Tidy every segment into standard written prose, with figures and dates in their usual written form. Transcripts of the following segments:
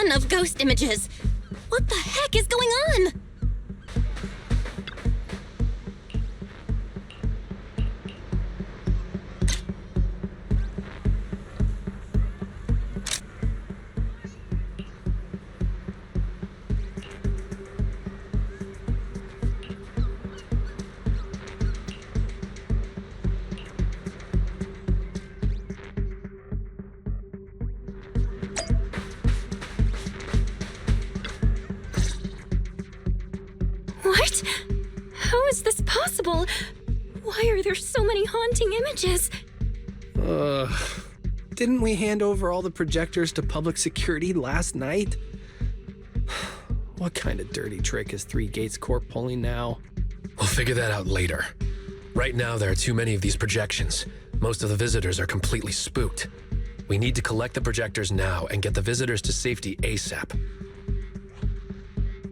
ton of ghost images. What the heck is going on? What? How is this possible? Why are there so many haunting images? Didn't we hand over all the projectors to public security last night? What kind of dirty trick is Three Gates Corp pulling now? We'll figure that out later. Right now, there are too many of these projections. Most of the visitors are completely spooked. We need to collect the projectors now and get the visitors to safety ASAP.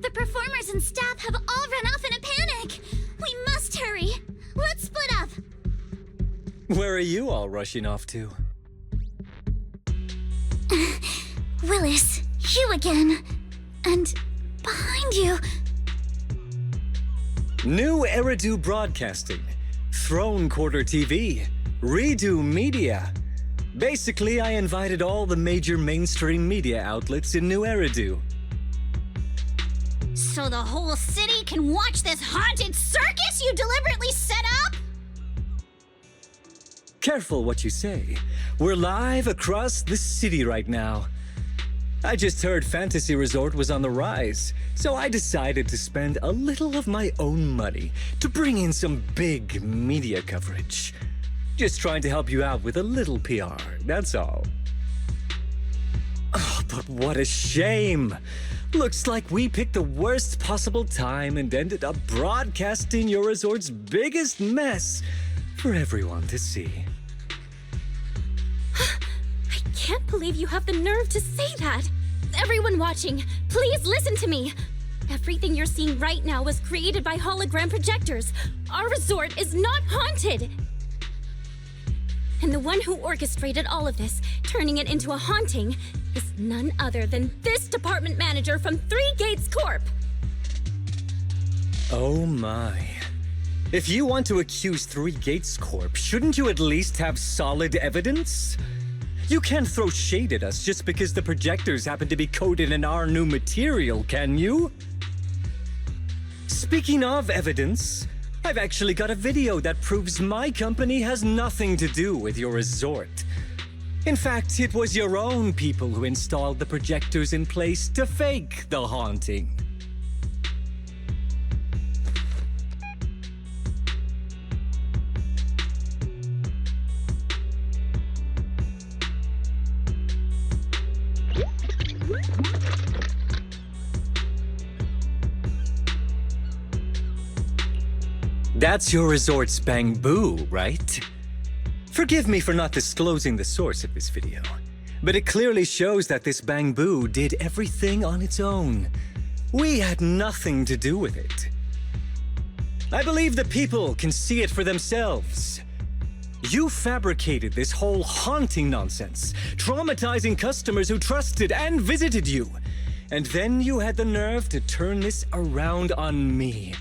The performers and staff have all run off in a panic. We must hurry. Let's split up. Where are you all rushing off to? Willis, you again. And behind you. New Eridu Broadcasting, Throne Quarter TV, Redo Media. Basically, I invited all the major mainstream media outlets in New Eridu. So the whole city can watch this haunted circus you deliberately set up? Careful what you say. We're live across the city right now. I just heard Fantasy Resort was on the rise, so I decided to spend a little of my own money to bring in some big media coverage. Just trying to help you out with a little PR, that's all. Oh, but what a shame! Looks like we picked the worst possible time and ended up broadcasting your resort's biggest mess for everyone to see. I can't believe you have the nerve to say that. Everyone watching, please listen to me. Everything you're seeing right now was created by hologram projectors. Our resort is not haunted. And the one who orchestrated all of this, turning it into a haunting, is none other than this department manager from Three Gates Corp. Oh my. If you want to accuse Three Gates Corp, shouldn't you at least have solid evidence? You can't throw shade at us just because the projectors happen to be coated in our new material, can you? Speaking of evidence, I've actually got a video that proves my company has nothing to do with your resort. In fact, it was your own people who installed the projectors in place to fake the haunting. That's your resort's bamboo, right? Forgive me for not disclosing the source of this video, but it clearly shows that this bamboo did everything on its own. We had nothing to do with it. I believe the people can see it for themselves. You fabricated this whole haunting nonsense, traumatizing customers who trusted and visited you. And then you had the nerve to turn this around on me.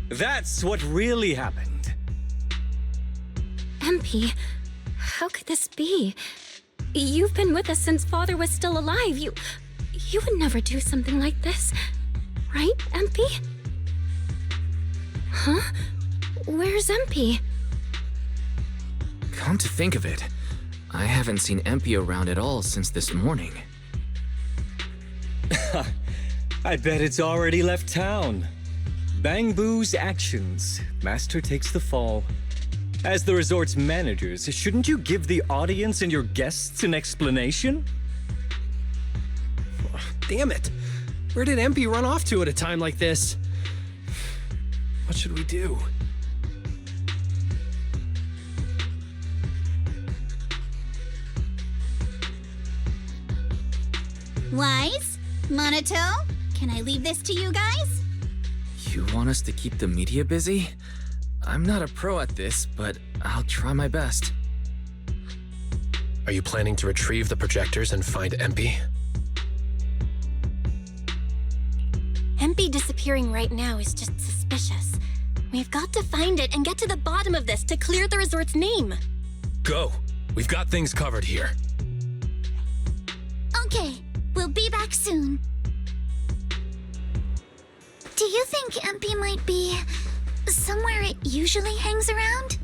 That's what really happened. MP, how could this be? You've been with us since Father was still alive. You would never do something like this, right, MP? Huh? Where's MP? Come to think of it, I haven't seen MP around at all since this morning. I bet it's already left town. Bamboo's actions. Master takes the fall. As the resort's managers, shouldn't you give the audience and your guests an explanation? Damn it! Where did MP run off to at a time like this? What should we do? Wise? Monato? Can I leave this to you guys? You want us to keep the media busy? I'm not a pro at this, but I'll try my best. Are you planning to retrieve the projectors and find MP? Empy disappearing right now is just suspicious. We've got to find it and get to the bottom of this to clear the resort's name. Go! We've got things covered here. Okay, we'll be back soon. Do you think Empy might be somewhere it usually hangs around?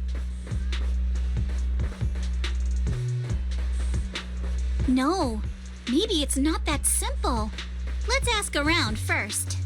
No, maybe it's not that simple. Let's ask around first.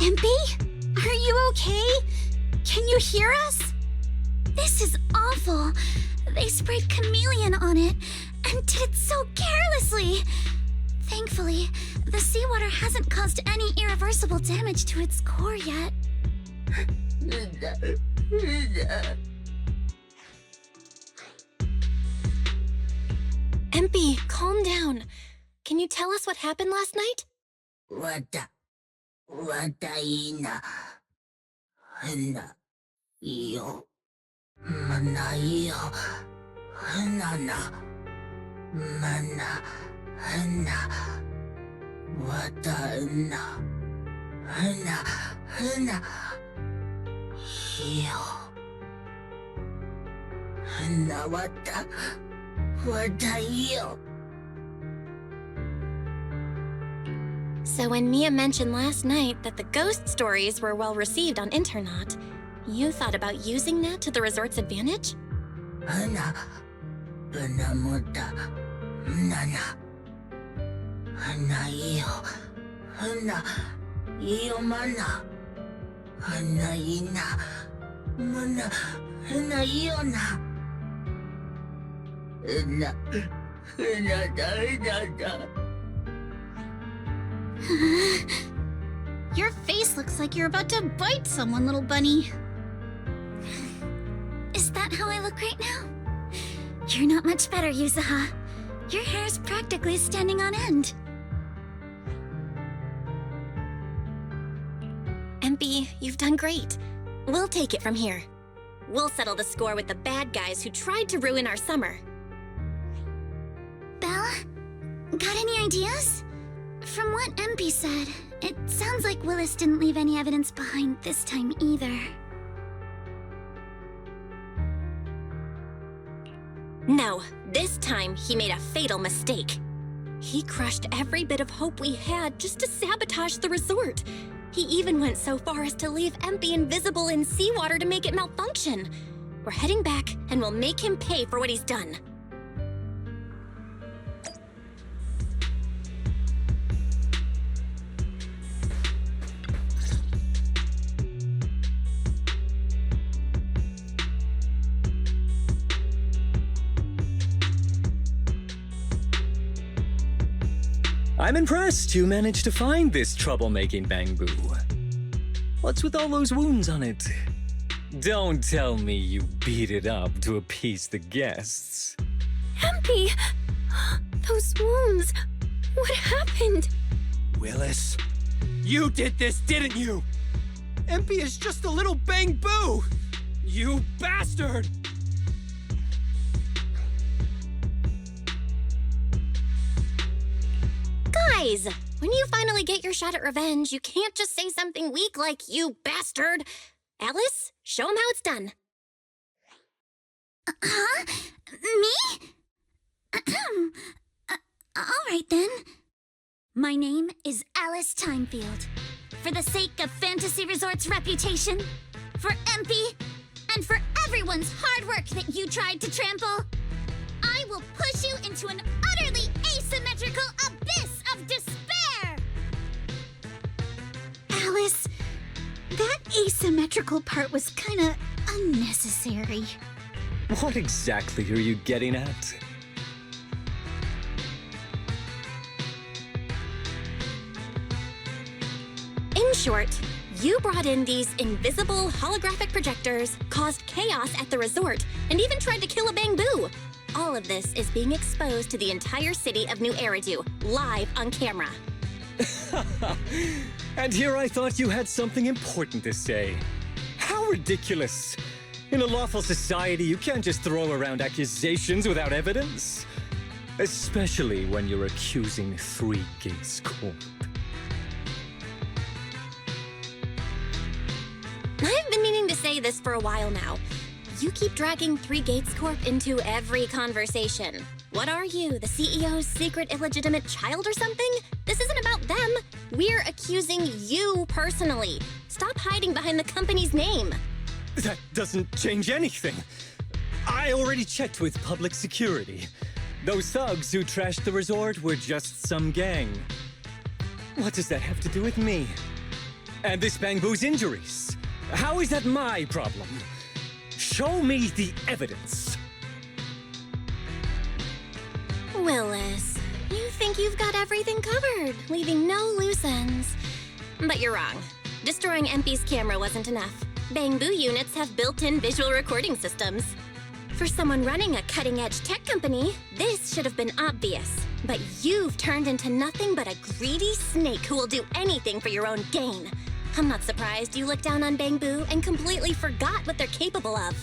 Empy? Are you okay? Can you hear us? This is awful. They sprayed chameleon on it and did it so carelessly. Thankfully, the seawater hasn't caused any irreversible damage to its core yet. Empy, calm down. Can you tell us what happened last night? わたいな、ないよ、ないよ、な、わたな、よ、わたいよ。So when Mia mentioned last night that the ghost stories were well received on Internaut, you thought about using that to the resort's advantage? ぶなもた、いよ、いよまな、いな、いよな、だ。Your face looks like you're about to bite someone, little bunny. Is that how I look right now? You're not much better, Yuzuha. Your hair's practically standing on end. Empy, you've done great. We'll take it from here. We'll settle the score with the bad guys who tried to ruin our summer. Belle? Got any ideas? From what Empy said, it sounds like Willis didn't leave any evidence behind this time either. No, this time he made a fatal mistake. He crushed every bit of hope we had just to sabotage the resort. He even went so far as to leave Empy invisible in seawater to make it malfunction. We're heading back, and we'll make him pay for what he's done. I'm impressed you managed to find this troublemaking Bangbu. What's with all those wounds on it? Don't tell me you beat it up to appease the guests. Empy! Those wounds! What happened? Willis, you did this, didn't you? Empy is just a little Bangbu! You bastard! Guys, When you finally get your shot at revenge, you can't just say something weak like, "You bastard!" Alice, show him how it's done. Huh? Me? All right then. My name is Alice Timefield. For the sake of Fantasy Resort's reputation, for MP, and for everyone's hard work that you tried to trample, I will push you into an utterly asymmetrical abyss of despair! Alice, that asymmetrical part was kinda unnecessary. What exactly are you getting at? In short, you brought in these invisible holographic projectors, caused chaos at the resort, and even tried to kill a Bang-Boo. All of this is being exposed to the entire city of New Eridu, live on camera. And here I thought you had something important to say. How ridiculous! In a lawful society, you can't just throw around accusations without evidence. Especially when you're accusing Three Gates Corp. I've been meaning to say this for a while now. You keep dragging Three Gates Corp into every conversation. What are you, the CEO's secret illegitimate child or something? This isn't about them. We're accusing you personally. Stop hiding behind the company's name. That doesn't change anything. I already checked with public security. Those thugs who trashed the resort were just some gang. What does that have to do with me? And this Bang-Boo's injuries? How is that my problem? Show me the evidence. Willis, you think you've got everything covered, leaving no loose ends. But you're wrong. Destroying MP's camera wasn't enough. Bang-Boo units have built-in visual recording systems. For someone running a cutting-edge tech company, this should have been obvious. But you've turned into nothing but a greedy snake who will do anything for your own gain. I'm not surprised you looked down on Bang-Boo and completely forgot what they're capable of.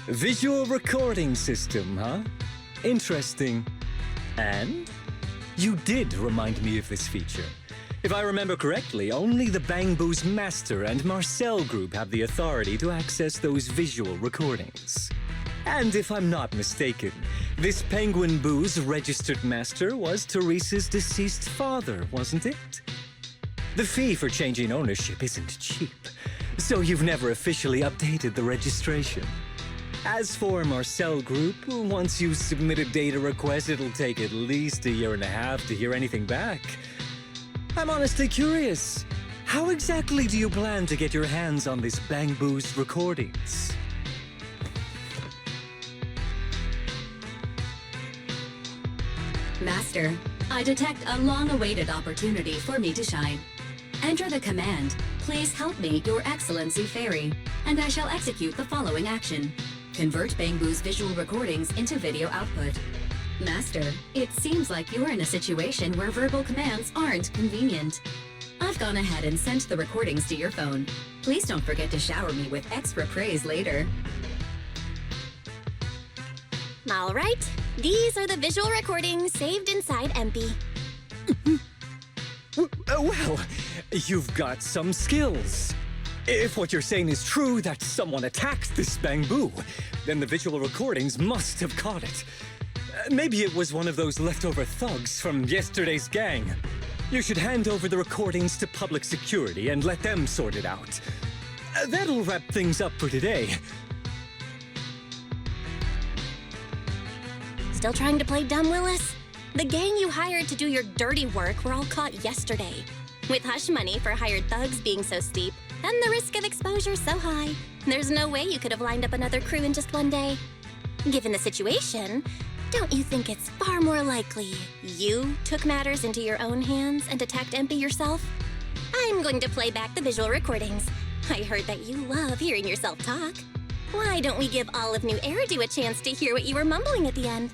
Visual recording system, huh? Interesting. And? You did remind me of this feature. If I remember correctly, only the Bang-Boo's Master and Marcel group have the authority to access those visual recordings. And if I'm not mistaken, this Penguin Boo's registered master was Teresa's deceased father, wasn't it? The fee for changing ownership isn't cheap, so you've never officially updated the registration. As for Marcel Group, once you submit a data request, it'll take at least 1.5 years to hear anything back. I'm honestly curious. How exactly do you plan to get your hands on this Bang-Boo's recordings? Master, I detect a long-awaited opportunity for me to shine. Enter the command, "Please help me, Your Excellency Fairy," and I shall execute the following action. Convert Bang-Boo's visual recordings into video output. Master, it seems like you're in a situation where verbal commands aren't convenient. I've gone ahead and sent the recordings to your phone. Please don't forget to shower me with extra praise later. All right, these are the visual recordings saved inside MP. Well, you've got some skills. If what you're saying is true, that someone attacked this Bang-Boo, then the visual recordings must have caught it. Maybe it was one of those leftover thugs from yesterday's gang. You should hand over the recordings to public security and let them sort it out. That'll wrap things up for today. Still trying to play dumb, Willis? The gang you hired to do your dirty work were all caught yesterday. With hush money for hired thugs being so steep, and the risk of exposure so high, there's no way you could have lined up another crew in just one day. Given the situation, don't you think it's far more likely you took matters into your own hands and attacked MP yourself? I'm going to play back the visual recordings. I heard that you love hearing yourself talk. Why don't we give all of New Eridu a chance to hear what you were mumbling at the end?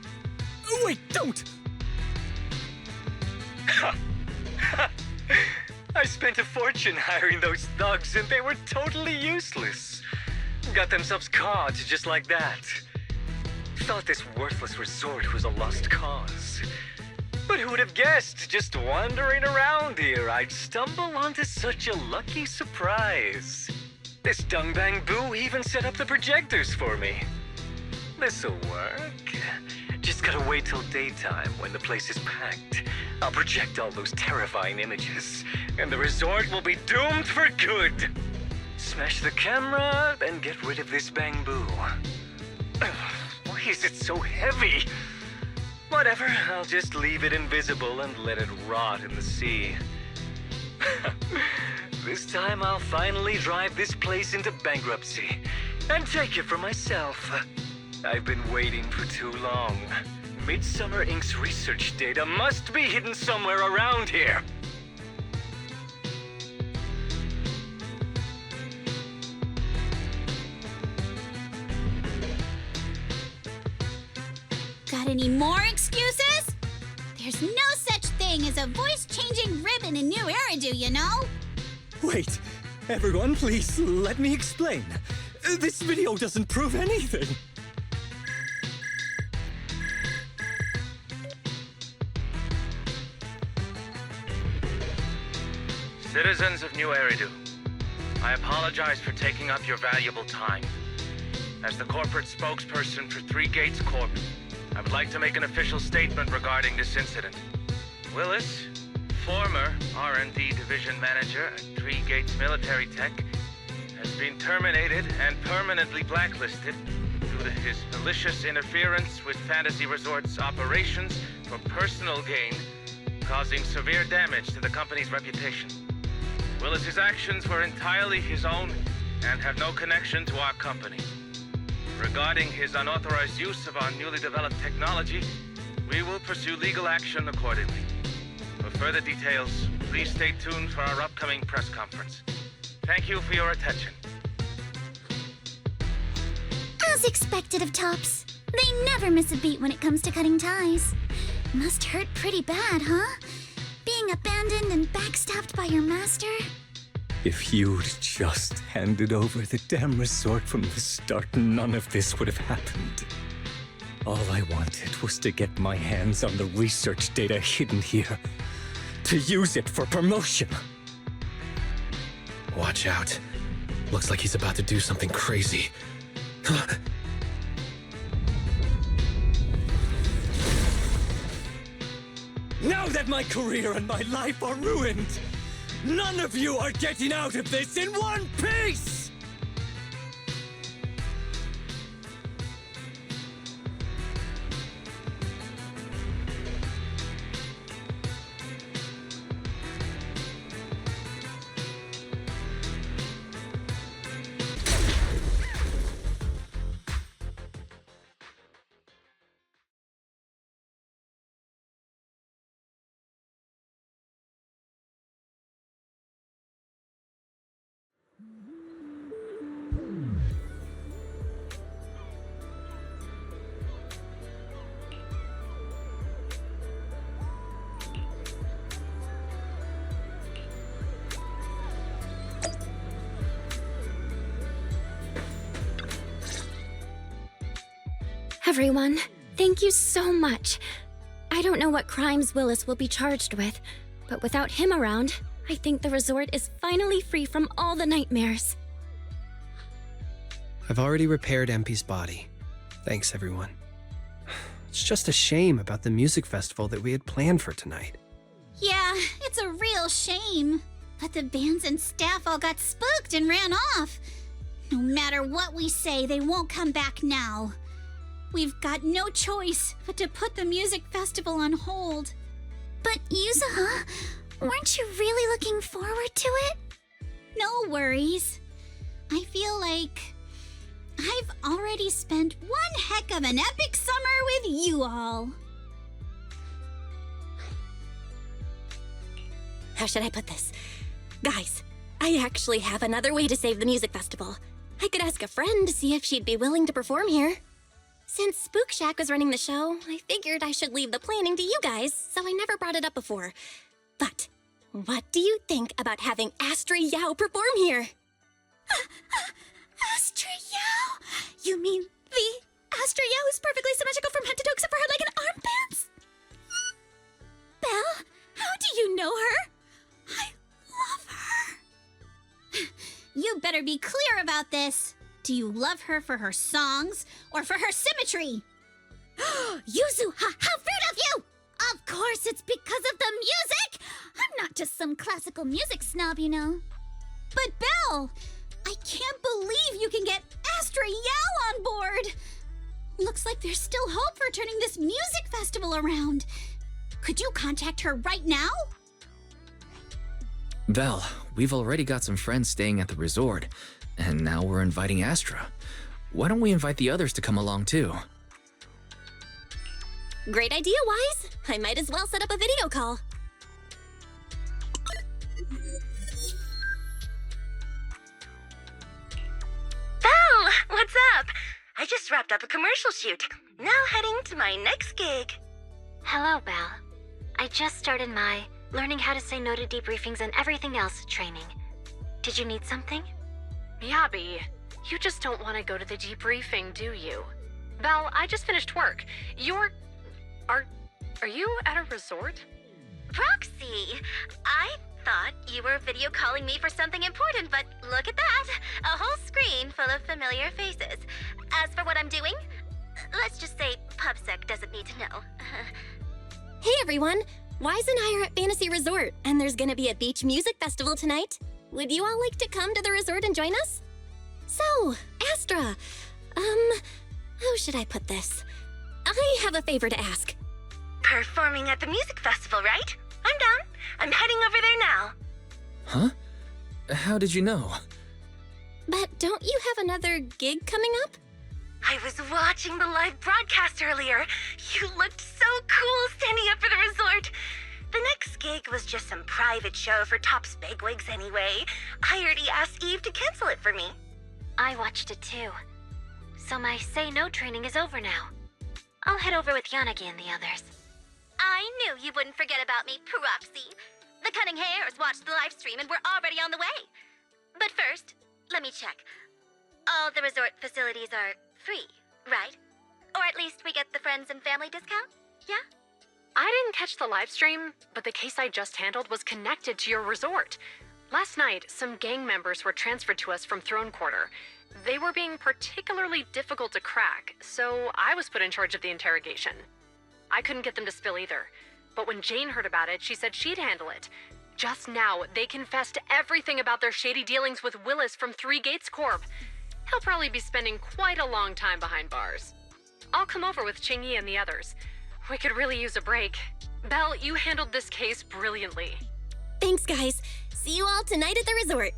Wait, don't! I spent a fortune hiring those thugs and they were totally useless. Got themselves caught just like that. Thought this worthless resort was a lost cause. But who'd have guessed, just wandering around here, I'd stumble onto such a lucky surprise. This Dungbang Boo even set up the projectors for me. This'll work. Just gotta wait till daytime when the place is packed. I'll project all those terrifying images, and the resort will be doomed for good. Smash the camera, then get rid of this bamboo. Why is it so heavy? Whatever, I'll just leave it invisible and let it rot in the sea. This time I'll finally drive this place into bankruptcy and take it for myself. I've been waiting for too long. Midsummer Inc.'s research data must be hidden somewhere around here. Got any more excuses? There's no such thing as a voice-changing ribbon in New Eridu, you know? Wait, everyone, please let me explain. This video doesn't prove anything. Citizens of New Eridu, I apologize for taking up your valuable time. As the corporate spokesperson for Three Gates Corp, I would like to make an official statement regarding this incident. Willis, former R&D division manager at Three Gates Military Tech, has been terminated and permanently blacklisted due to his malicious interference with Fantasy Resort's operations for personal gain, causing severe damage to the company's reputation. Willis's actions were entirely his own and have no connection to our company. Regarding his unauthorized use of our newly developed technology, we will pursue legal action accordingly. For further details, please stay tuned for our upcoming press conference. Thank you for your attention. As expected of Tops, they never miss a beat when it comes to cutting ties. Must hurt pretty bad, huh? Being abandoned and backstabbed by your master? If you'd just handed over the damn resort from the start, none of this would have happened. All I wanted was to get my hands on the research data hidden here, to use it for promotion. Watch out. Looks like he's about to do something crazy. Now that my career and my life are ruined, none of you are getting out of this in one piece! Everyone, thank you so much. I don't know what crimes Willis will be charged with, but without him around, I think the resort is finally free from all the nightmares. I've already repaired MP's body. Thanks, everyone. It's just a shame about the music festival that we had planned for tonight. Yeah, it's a real shame. But the bands and staff all got spooked and ran off. No matter what we say, they won't come back now. We've got no choice but to put the music festival on hold. But Yuzuha, weren't you really looking forward to it? No worries. I feel like I've already spent one heck of an epic summer with you all. How should I put this? Guys, I actually have another way to save the music festival. I could ask a friend to see if she'd be willing to perform here. Since Spook Shack was running the show, I figured I should leave the planning to you guys, so I never brought it up before. But what do you think about having Astra Yao perform here? Astra Yao? You mean the Astra Yao who's perfectly symmetrical from head to toe except for her leg and arm pants? Belle, how do you know her? I love her. You better be clear about this. Do you love her for her songs or for her symmetry? Yuzu, how rude of you! Of course it's because of the music! I'm not just some classical music snob, you know. But Belle, I can't believe you can get Astra Yao on board! Looks like there's still hope for turning this music festival around. Could you contact her right now? Val, we've already got some friends staying at the resort, and now we're inviting Astra. Why don't we invite the others to come along too? Great idea, Wise. I might as well set up a video call. Belle, what's up? I just wrapped up a commercial shoot. Now heading to my next gig. Hello, Belle. I just started my learning how to say no to debriefings and everything else training. Did you need something? Yeah, Bea. You just don't want to go to the debriefing, do you? Belle, I just finished work. Are you at a resort? Roxy, I thought you were video calling me for something important, but look at that. A whole screen full of familiar faces. As for what I'm doing, let's just say PubSec doesn't need to know. Hey everyone! Wise and I are at Fantasy Resort, and there's gonna be a beach music festival tonight. Would you all like to come to the resort and join us? So, Astra, how should I put this? I have a favor to ask. Performing at the music festival, right? I'm down. I'm heading over there now. Huh? How did you know? But don't you have another gig coming up? I was watching the live broadcast earlier. You looked so cool standing up for the resort. The next gig was just some private show for top bigwigs anyway. I already asked Eve to cancel it for me. I watched it too. So my say no training is over now. I'll head over with Yanagi and the others. I knew you wouldn't forget about me, Roxy. The Cunning Hares watched the live stream and we're already on the way. But first, let me check. All the resort facilities are free, right? Or at least we get the friends and family discount? Yeah? I didn't catch the live stream, but the case I just handled was connected to your resort. Last night, some gang members were transferred to us from Throne Quarter. They were being particularly difficult to crack, so I was put in charge of the interrogation. I couldn't get them to spill either, but when Jane heard about it, she said she'd handle it. Just now, they confessed everything about their shady dealings with Willis from Three Gates Corp. He'll probably be spending quite a long time behind bars. I'll come over with Qingyi and the others. We could really use a break. Belle, you handled this case brilliantly. Thanks, guys. See you all tonight at the resort.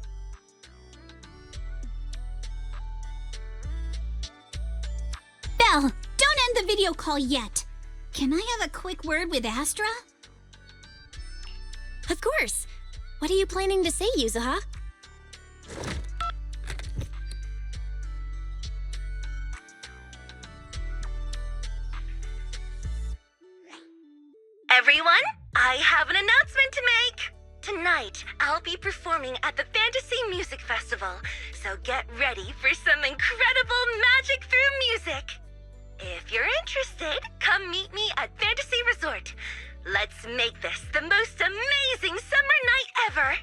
Belle, don't end the video call yet. Can I have a quick word with Astra? Of course. What are you planning to say, Yuzuha? Everyone, I have an announcement to make. Tonight, I'll be performing at the Fantasy Music Festival, so get ready for some incredible magic through music. If you're interested, come meet me at Fantasy Resort. Let's make this the most amazing summer night ever!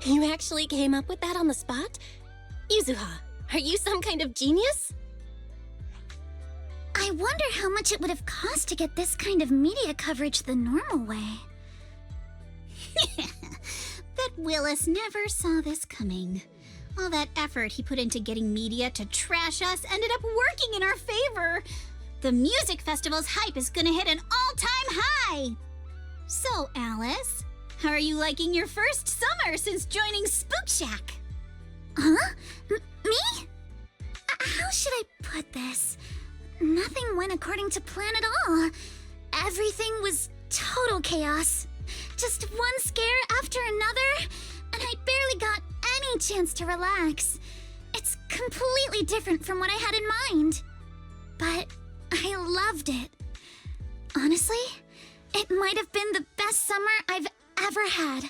You actually came up with that on the spot? Yuzuha, are you some kind of genius? I wonder how much it would have cost to get this kind of media coverage the normal way. Bet Willis never saw this coming. All that effort he put into getting media to trash us ended up working in our favor. The music festival's hype is gonna hit an all-time high. So, Alice, how are you liking your first summer since joining Spook Shack? Huh? Me? How should I put this? Nothing went according to plan at all. Everything was total chaos. Just one scare after another, and I barely got any chance to relax. It's completely different from what I had in mind. But I loved it. Honestly, it might have been the best summer I've ever had.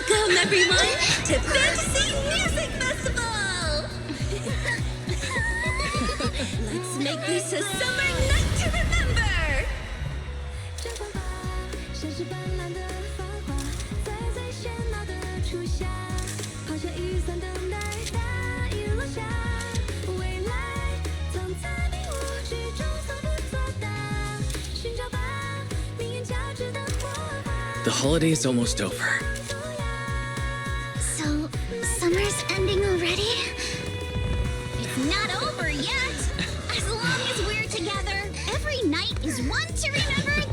Welcome, everyone, to Fantasy Music Festival! Let's make this a summer night to remember! The holiday is almost over. So, summer's ending already? It's not over yet! As long as we're together, every night is one to remember